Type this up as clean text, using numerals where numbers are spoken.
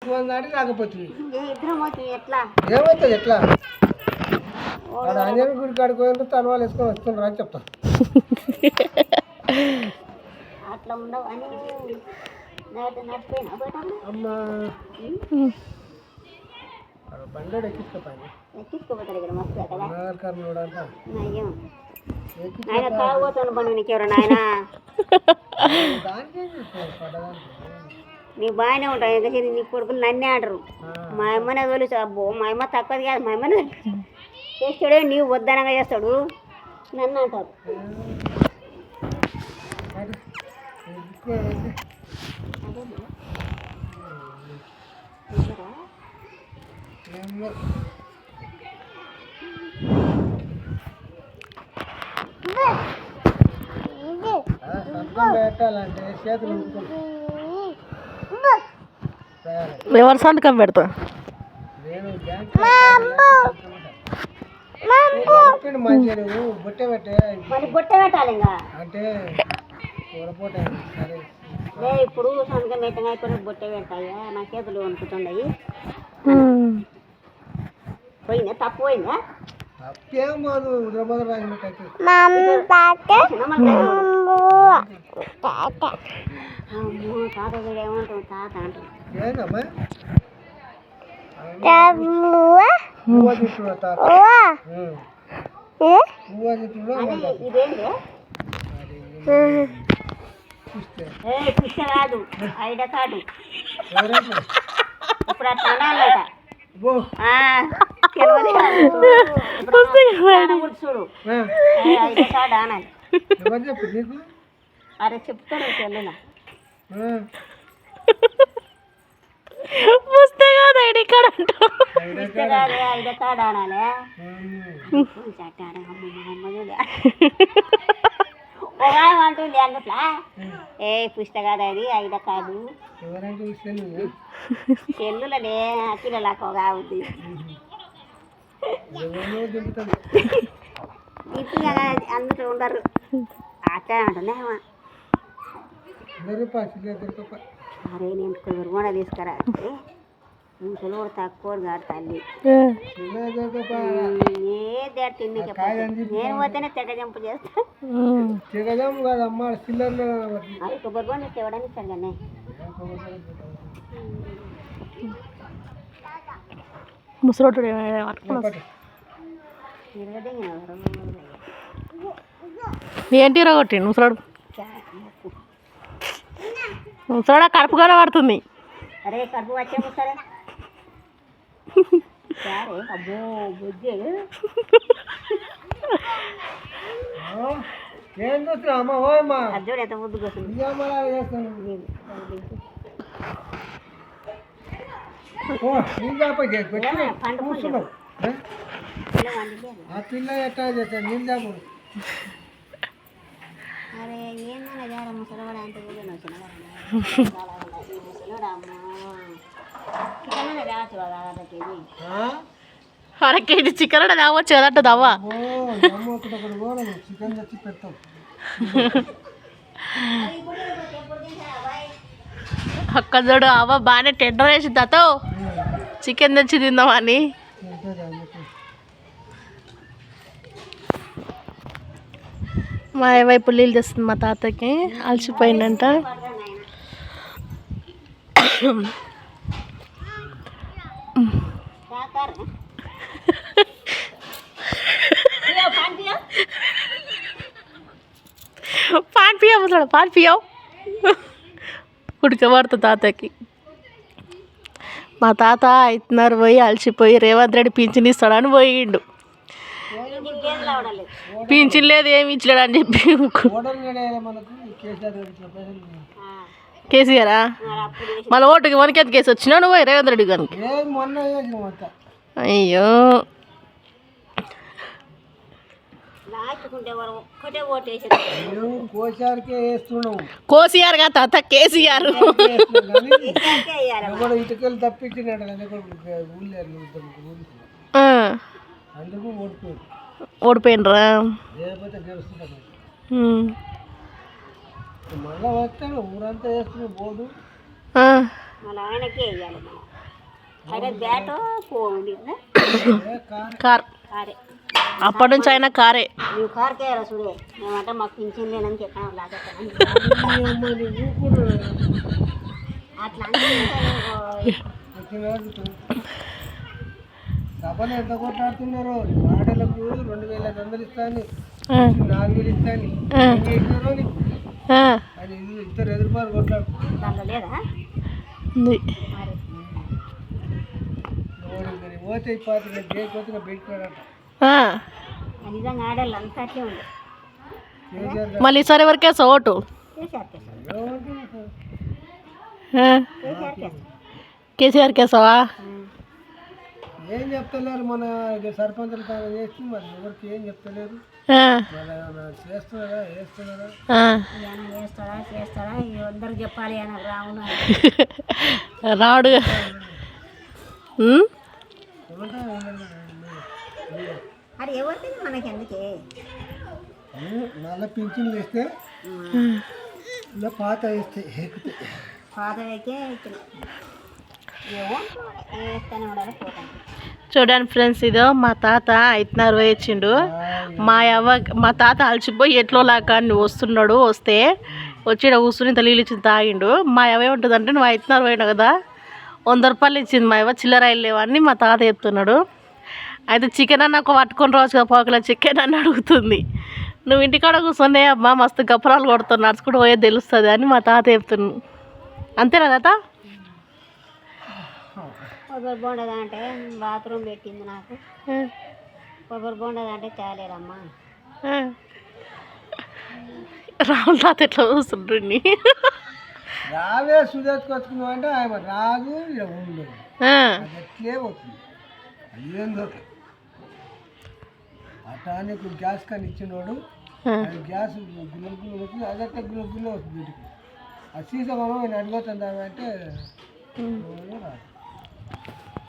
దాటి రాకపోతుంది ఎట్లా ఏమవుతుంది ఎట్లా ఆంజనేయ గుడి కాడికి పోయిన తలవాళ్ళు వేసుకొని వస్తున్నారు అని చెప్తాను. అట్లా ఉండవు అని అమ్మా బండి ఎక్కించుకోపోతాడు ఇక్కడ మస్తు కదా నయ్యం ఆయన తాగుపోతాను బండి నీకు ఎవరు నాయన నీకు బాగానే ఉంటాయి ఇంకా నీ కొడుకులు నన్నే అంటారు. మా అమ్మనే తోలుచు అబ్బో మా అమ్మ తక్కువది కాదు మా అమ్మనే చేస్తాడు నీవు వద్దనగా చేస్తాడు నన్ను అంటారు. పెట్టాలంటే చేతులు ఎవరు సంతకం పెడతా మంచిగా బొట్టే పెట్టే బొట్టే పెట్టాలి ఇంకా అంటే సరే ఇప్పుడు సంతకం పెట్టగా అయిపోయినా బొట్టే పెడతాయా నా చేతులు అనుకుంటున్నాయి. పోయిందా తప్పు పోయిందా తప్పేం పోదు ఉదరబోద రాగినట్టయితే అమ్మో తాత కూడా ఏమంటావు తాత అంటారు ఏందమ్మా ఇదేంటి పుష్ట కాదు ఐడ కాదు ఇప్పుడు అట్లా అనాలట చూడు ఐడ కాదు అనాలి. అరే చెప్తాను చెల్లెలా పుస్తకాలు ఐడి కార్డ్ అంటావు ఐడ కార్డు అనాలే ఒక అంటుంది అందుట్లా ఏ పుస్తకాలు అది ఐడ కార్డు చెల్లులనే పిల్లలకు ఒక అవుద్ది ఇప్పుడు అందులో ఉండరు అట్లా అంటున్నా అరే నేను ఎవరు కూడా తీసుకురా ముసలు కూడా తక్కువ కాదు తల్లి ఏ దేడు తిండి నేను పోతేనే తెగజంపు చేస్తాను కొబ్బరి బొండ తేవడానికి ఇస్తాను కానీ ముసలోడు ఏంటి రగొట్టి ముసలాడు ముసలాడ కడుపు కూడా పడుతుంది. అరే కడుపు వచ్చే సరే సరే అబ్బో బుజ్జి ఏం చూస్తున్నావు ఓమ్మా అర్జుడు ఎంత ముద్దుకు వస్తుంది ఆ పిల్ల ఎట్లా చేస్తాను నేను చేప అరే ఏమన్నా జారా ముసలివాడు అంటే అర కేజీ చికెన్ అంటే తేవచ్చు కదంటది అవ్వ. చికెన్ తెచ్చి పెడతాం అక్క చూడు అవ్వ బాగానే టెండర్ వేసింది తాతో చికెన్ తెచ్చి తిందామని. మా వైపు నీళ్ళు తెస్తుంది మా తాతకి అలసిపోయిందంట. పాన్ పియావు ముసలాడు పాన్ పియావు ఉడకబడుతుంది తాతకి. మా తాత ఇస్తున్నారు పోయి అలసిపోయి రేవంత్ రెడ్డి పింఛన్ ఇస్తాడని పోయిండు. పింఛన్ లేదు ఏమి ఇచ్చలేడు అని చెప్పి కేసీఆరా మళ్ళీ ఓటుకి మనకెంత కేసు వచ్చినావు నువ్వు రేవంత్ రెడ్డి గారికి. అయ్యో కోసీఆర్ గా తాత కేసీఆర్ ఇటుకలు తప్పించినాడు ఓడిపోయినరా మళ్ళా వస్తాడు ఊరంతా వేస్తున్నా బోర్డు మళ్ళీ ఆయనకే వేయాలి మనం. అయితే బ్యాట్ పోండి కార్ కారే. అప్పటి నుంచి అయినా కారే. నువ్వు కారుకే వేయాలి చూడే. మేమంటే మాకు పింఛన్ లేనని చెప్పాను లాగేస్తాను అట్లా సభలు ఎంత కొట్లాడుతున్నారు. ఆడలకు 2,500 ఇస్తాను, 4,000 ఇస్తాను అని ఇద్దరు ఎదురుపారు కొట్లాడుతున్నారు. దాంట్లో లేదా ఉంది. మరి పోతే ఇప్పటికి చేయకపోతే పెట్టుకోడట. నిజంగా ఆడాలి అంతా అట్లే ఉంది. మళ్ళీ ఈసారి ఎవరికేసా ఓటు? కేసీఆర్ కేసావా? ఏం చెప్తలేరు. మన సర్పంచులు తాను చేసి మరి ఎవరికి ఏం చెప్తలేరు. చేస్తున్నారా చేస్తాడా అందరు చెప్పాలి అని రావును రాడు. అది ఎవరికి మనకి ఎందుకే నల్ల పింఛన్లు వేస్తే ఇలా పాత వేస్తే పాత వేకే వేస్తూనే ఉండాలి పోతాను. చూడండి ఫ్రెండ్స్, ఇదో మా తాత 5:30 ఇచ్చిండు. మా తాత అలసిపోయి ఎట్లో లాగా వస్తున్నాడు. వస్తే వచ్చి కూర్చుని ఇంత నీళ్ళు ఇచ్చింది తాగిండు. మా అవ్వ ఏముంటుందంటే నువ్వు 5:30 పోయినావు కదా, 100 రూపాయలు ఇచ్చింది మా అవ్వ, చిల్లర లేవని మా తాత చెప్తున్నాడు. అయితే చికెన్ అన్న ఒక పట్టుకొని రావచ్చు కదా, పావుకిలో చికెన్ అని అడుగుతుంది. నువ్వు ఇంటికాడ కూర్చొని అమ్మా మస్తు గప్పరాలు కొడుతున్నావు, నడుచుకుంటూ పోయేది తెలుస్తుంది అని మా తాత చెప్తున్నాను. అంతేనా తాత? కొబ్బరి బొండగా అంటే బాత్రూమ్ పెట్టింది నాకు. కొబ్బరి బొండగా అంటే తేలేరమ్మా. రాహుల్ తాత ఎట్లా చూస్తుండ్రు? రావే సుదేసుకొచ్చుకున్నావు అంటే ఆయన రాదు, ఉండదు, ఎట్లే పోతుంది. అదేందో అట్టా నీకు గ్యాస్ కానీ ఇచ్చినోడు అది గ్యాస్ గుల్ల వస్తుంది, అదట్టే గుల్ల వస్తుంది ఇంటికి. ఆ సీసా మనం అడిగొస్తుంది అంటే రాదు.